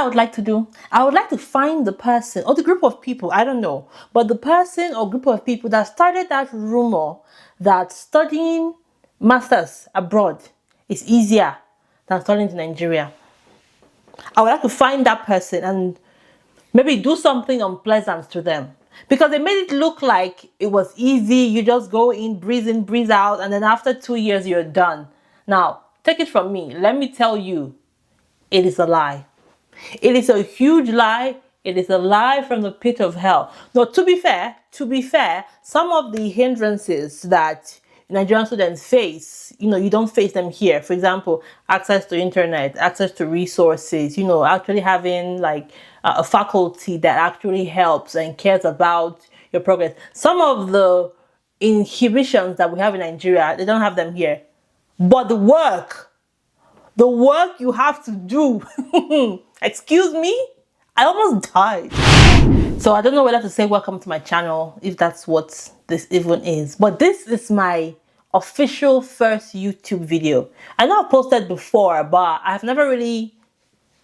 would like to do? I would like to find the person or the group of people, I don't know, but the person or group of people that started that rumor that studying masters abroad is easier than studying in Nigeria. I would like to find that person and maybe do something unpleasant to them. Because they made it look like it was easy. You just go in, breeze out, and then after 2 years, you're done. Now, take it from me. Let me tell you, it is a lie. It is a huge lie. It is a lie from the pit of hell. Now, to be fair, some of the hindrances that Nigerian students face, you don't face them here. For example, access to internet, access to resources, actually having like a faculty that actually helps and cares about your progress. Some of the inhibitions that we have in Nigeria, they don't have them here. But the work you have to do, excuse me, I almost died. So I don't know whether to say welcome to my channel, if that's what this even is. But this is my official first YouTube video. I know I've posted before, but I've never really,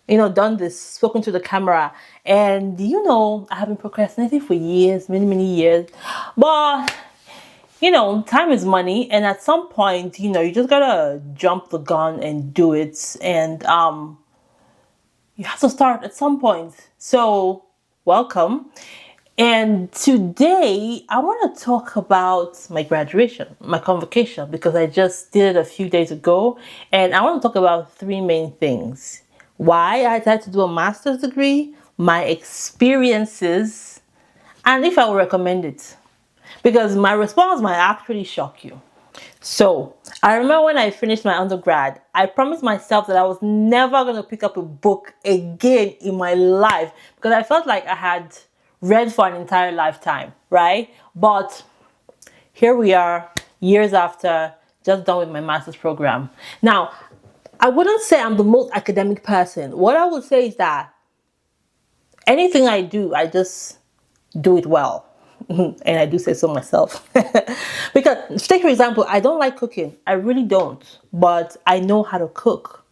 done this, spoken to the camera. And, I have been procrastinating for years, many years. But, time is money. And at some point, you just gotta jump the gun and do it. And you have to start at some point. So, welcome. And today I want to talk about my graduation, my convocation, because I just did it a few days ago. And I want to talk about three main things. Why I decided to do a master's degree, my experiences, and if I would recommend it. Because my response might actually shock you. So, I remember when I finished my undergrad, I promised myself that I was never going to pick up a book again in my life because I felt like I had read for an entire lifetime, right? But here we are, years after, just done with my master's program. Now, I wouldn't say I'm the most academic person. What I would say is that anything I do, I just do it well. And I do say so myself. Because, take for example, I don't like cooking. I really don't. But I know how to cook.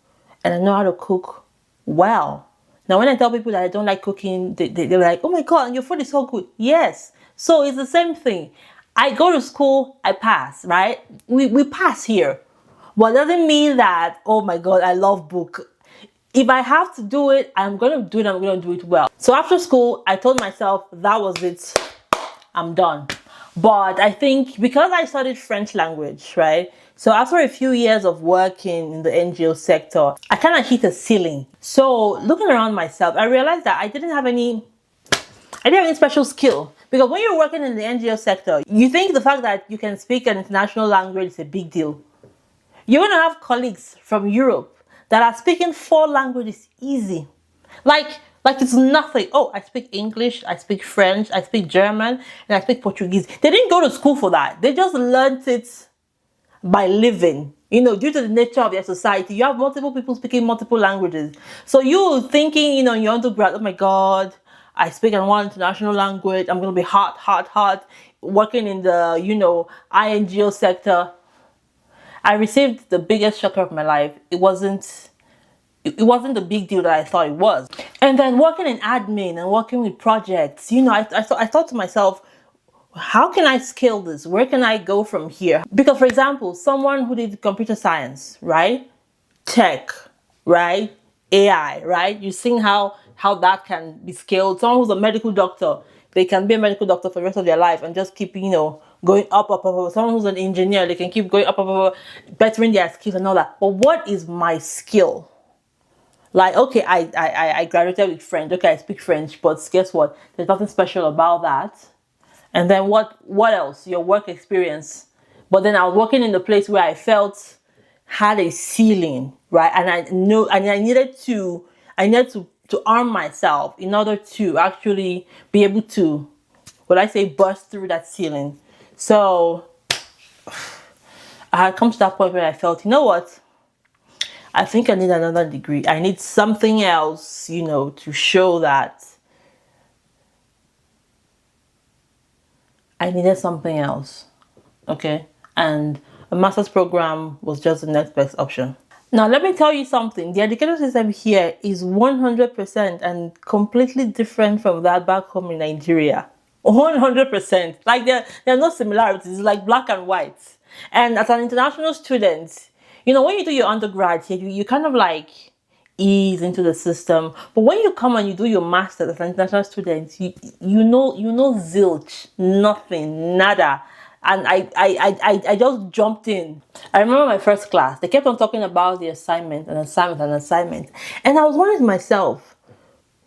And I know how to cook well. Now, when I tell people that I don't like cooking, they're like, oh my God, your food is so good. Yes. So it's the same thing. I go to school, I pass, right? We pass here. But it doesn't mean that, oh my God, I love book. If I have to do it, I'm going to do it. I'm going to do it well. So after school, I told myself that was it. I'm done. But I think because I studied French language, right? So after a few years of working in the NGO sector, I kind of hit a ceiling. So looking around myself, I realized that I didn't have any special skill. Because when you're working in the NGO sector, you think the fact that you can speak an international language is a big deal. You're going to have colleagues from Europe that are speaking 4 languages easy. Like it's nothing. Oh, I speak English, I speak French, I speak German, and I speak Portuguese. They didn't go to school for that. They just learned it by living. Due to the nature of their society, you have multiple people speaking multiple languages. So you thinking, in your undergrad, oh my God, I speak in one international language. I'm going to be hot, working in the, INGO sector. I received the biggest shocker of my life. It wasn't the big deal that I thought it was. And then working in admin and working with projects, I thought to myself, how can I scale this? Where can I go from here? Because, for example, someone who did computer science, right? Tech, right? AI, right? You've seen how that can be scaled. Someone who's a medical doctor, they can be a medical doctor for the rest of their life and just keep, going up. Someone who's an engineer, they can keep going up, bettering their skills and all that. But what is my skill? Like, okay, I graduated with French. Okay, I speak French, but guess what? There's nothing special about that. And then what else? Your work experience. But then I was working in the place where I felt had a ceiling, right? And I needed to arm myself in order to actually be able to, burst through that ceiling. So I had come to that point where I felt, you know what? I think I need another degree. I need something else, to show that I needed something else. Okay. And a master's program was just the next best option. Now, let me tell you something. The education system here is 100% and completely different from that back home in Nigeria. 100%. Like there are no similarities. It's like black and white. And as an international student, when you do your undergrad here, you kind of like ease into the system. But when you come and you do your master's as an international student, you know zilch, nothing, nada. And I just jumped in. I remember my first class. They kept on talking about the assignment and assignment and assignment. And I was wondering to myself,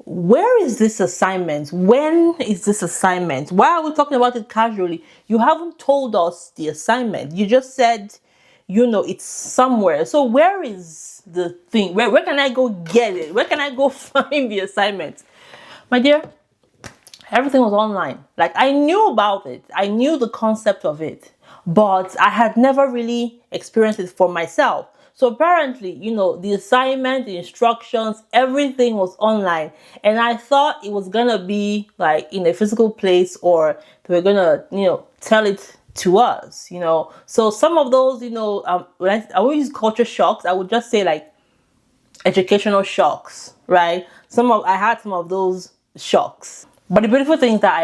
where is this assignment? When is this assignment? Why are we talking about it casually? You haven't told us the assignment. You just said, it's somewhere. So where is the thing? Where can I go get it? Where can I go find the assignment? My dear, everything was online. Like, I knew about it. I knew the concept of it, but I had never really experienced it for myself. So apparently, the assignment, the instructions, everything was online. And I thought it was gonna be like in a physical place, or they were gonna, tell it to us. So some of those, when I would use culture shocks, I would just say like educational shocks, right? I had some of those shocks. But the beautiful thing is that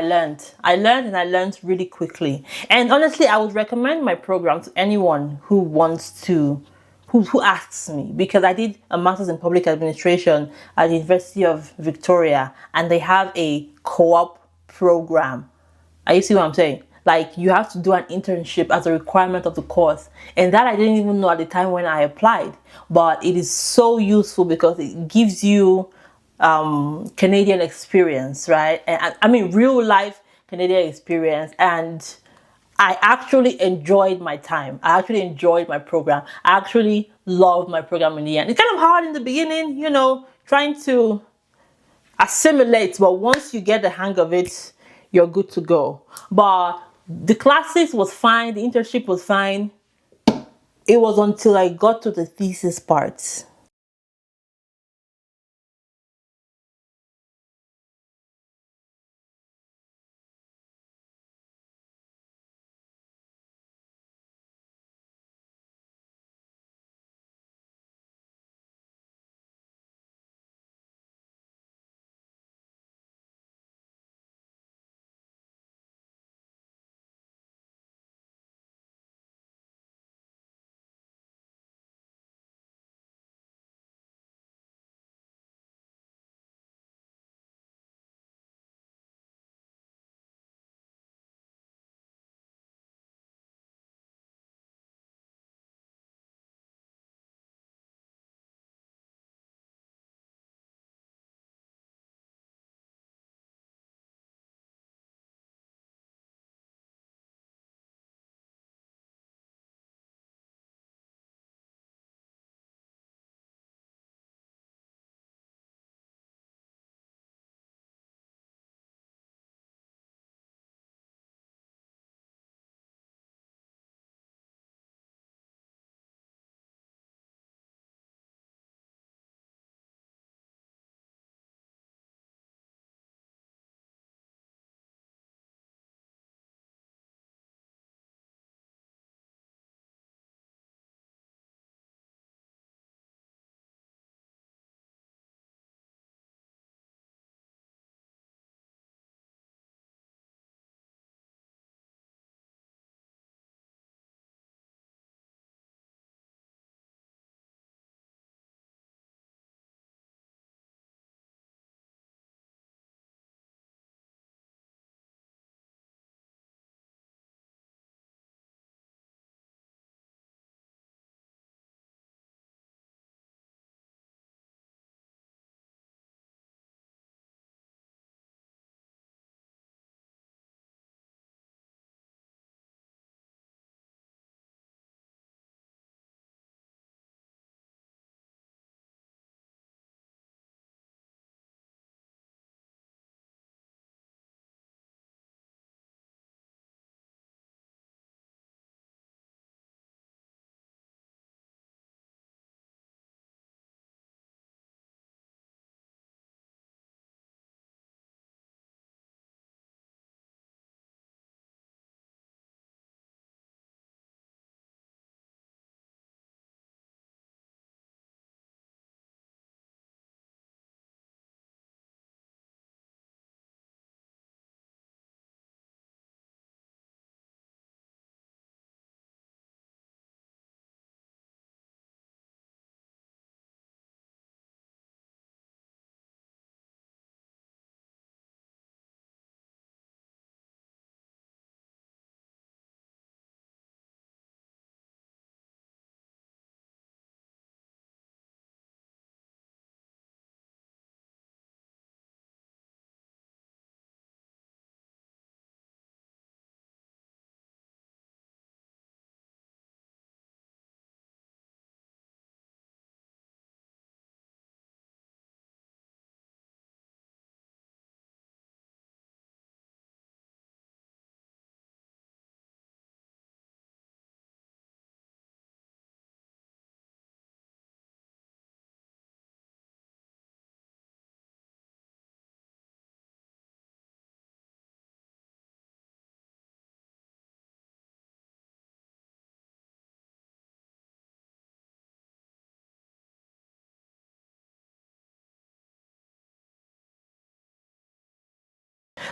I learned really quickly. And honestly, I would recommend my program to anyone who wants to, who asks me, because I did a master's in public administration at the University of Victoria, and they have a co-op program. Are you see what I'm saying? Like, you have to do an internship as a requirement of the course. And that I didn't even know at the time when I applied. But it is so useful because it gives you Canadian experience, right? And I mean, real life Canadian experience. And I actually enjoyed my time. I actually enjoyed my program. I actually loved my program in the end. It's kind of hard in the beginning, trying to assimilate, but once you get the hang of it, you're good to go. But the classes was fine, the internship was fine. It was until I got to the thesis part.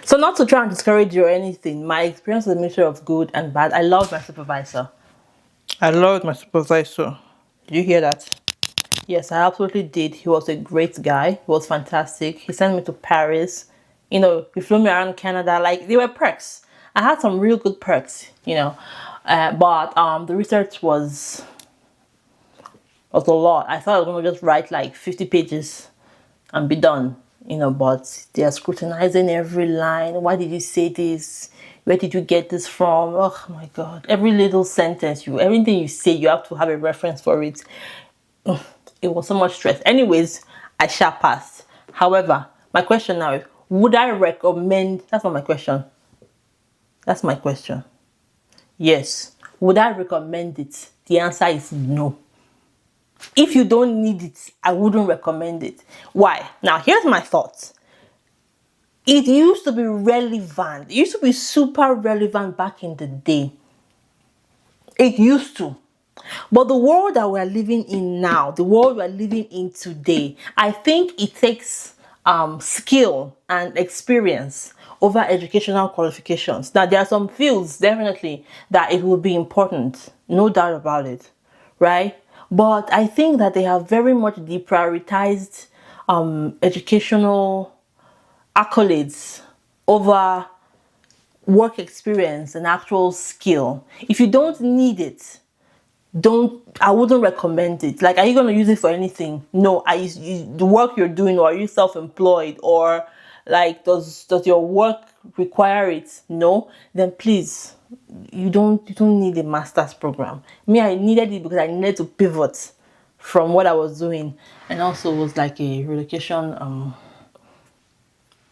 So not to try and discourage you or anything, my experience was a mixture of good and bad. I loved my supervisor. I loved my supervisor. Did you hear that? Yes, I absolutely did. He was a great guy. He was fantastic. He sent me to Paris. You know, he flew me around Canada. Like, they were perks. I had some real good perks, you know. But the research was a lot. I thought I was going to just write like 50 pages and be done, you know, but they are scrutinizing every line. Why did you say this? Where did you get this from? Oh my God. Every little sentence, everything you say, you have to have a reference for it. It was so much stress. Anyways, I shall pass. However, my question now is, would I recommend, that's not my question. That's my question. Yes. Would I recommend it? The answer is no. If you don't need it, I wouldn't recommend it. Why? Now, here's my thoughts. It used to be relevant. It used to be super relevant back in the day. It used to. But the world that we're living in now, the world we're living in today, I think it takes skill and experience over educational qualifications. Now, there are some fields, definitely, that it will be important. No doubt about it. Right? But I think that they have very much deprioritized educational accolades over work experience and actual skill. If you don't need it, I wouldn't recommend it. Like, are you going to use it for anything? No. The work you're doing, or are you self-employed, or like does your work require it? No. Then please, you don't need a master's program. Me, I needed it because I needed to pivot from what I was doing, and also it was like a relocation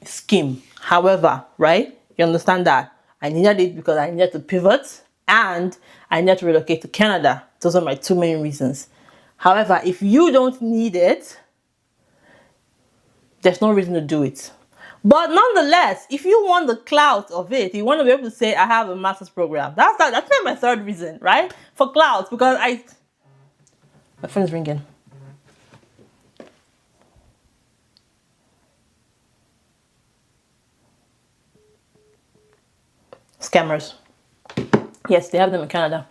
scheme. However, right, you understand that I needed it because I needed to pivot and I needed to relocate to Canada. Those are my two main reasons. However, if you don't need it, there's no reason to do it. But nonetheless, if you want the clout of it, you want to be able to say, I have a master's program. That's my third reason, right? For clout, because my phone's ringing. Scammers. Yes, they have them in Canada.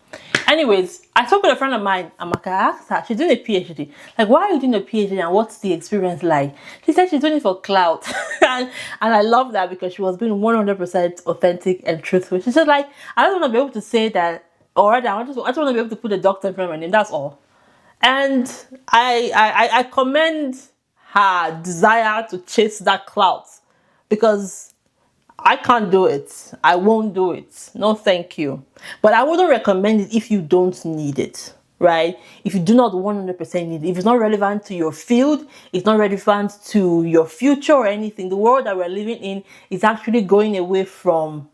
Anyways, I talked with a friend of mine, Amaka. I asked her, she's doing a PhD. Like, why are you doing a PhD and what's the experience like? She said she's doing it for clout. and I love that because she was being 100% authentic and truthful. She said, like, I don't want to be able to say that, or I just want to be able to put a doctor in front of my name, that's all. And I commend her desire to chase that clout, because I can't do it. I won't do it. No, thank you. But I wouldn't recommend it if you don't need it, right? If you do not 100% need it, if it's not relevant to your field, it's not relevant to your future or anything. The world that we're living in is actually going away from,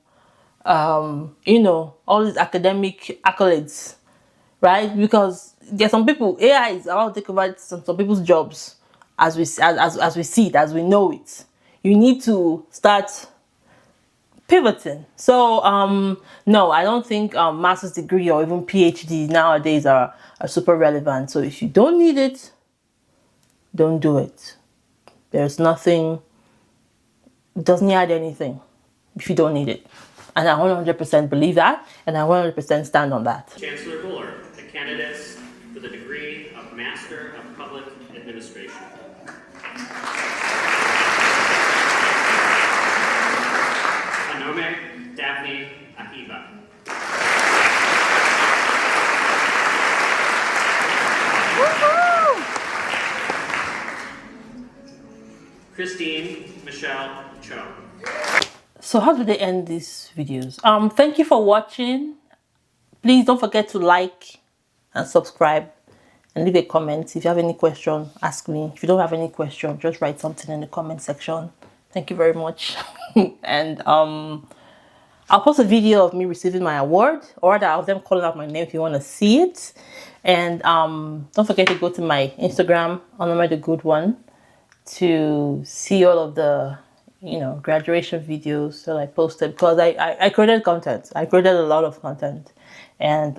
you know, all these academic accolades, right? Because there's some people, AI is about to take over some people's jobs as we see it, as we know it. You need to start pivoting. So no, I don't think master's degree or even PhD nowadays are super relevant. So if you don't need it, don't do it. There's nothing, it doesn't add anything if you don't need it. And I 100% believe that, and I 100% stand on that. Chancellor Buller, the candidates for the degree of Master of Public Administration. Anome Daphne Ahiva. Christine Michelle Cho. So how do they end these videos? Thank you for watching. Please don't forget to like and subscribe and leave a comment. If you have any question, ask me. If you don't have any question, just write something in the comment section. Thank you very much. And I'll post a video of me receiving my award, or rather of them calling out my name if you want to see it. And don't forget to go to my Instagram, Onoma the Good One, to see all of the, you know, graduation videos that I posted, because I created content. I created a lot of content. And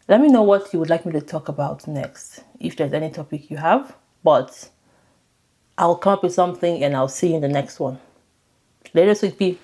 let me know what you would like me to talk about next, if there's any topic you have. But I'll come up with something and I'll see you in the next one. Later, sweet pea.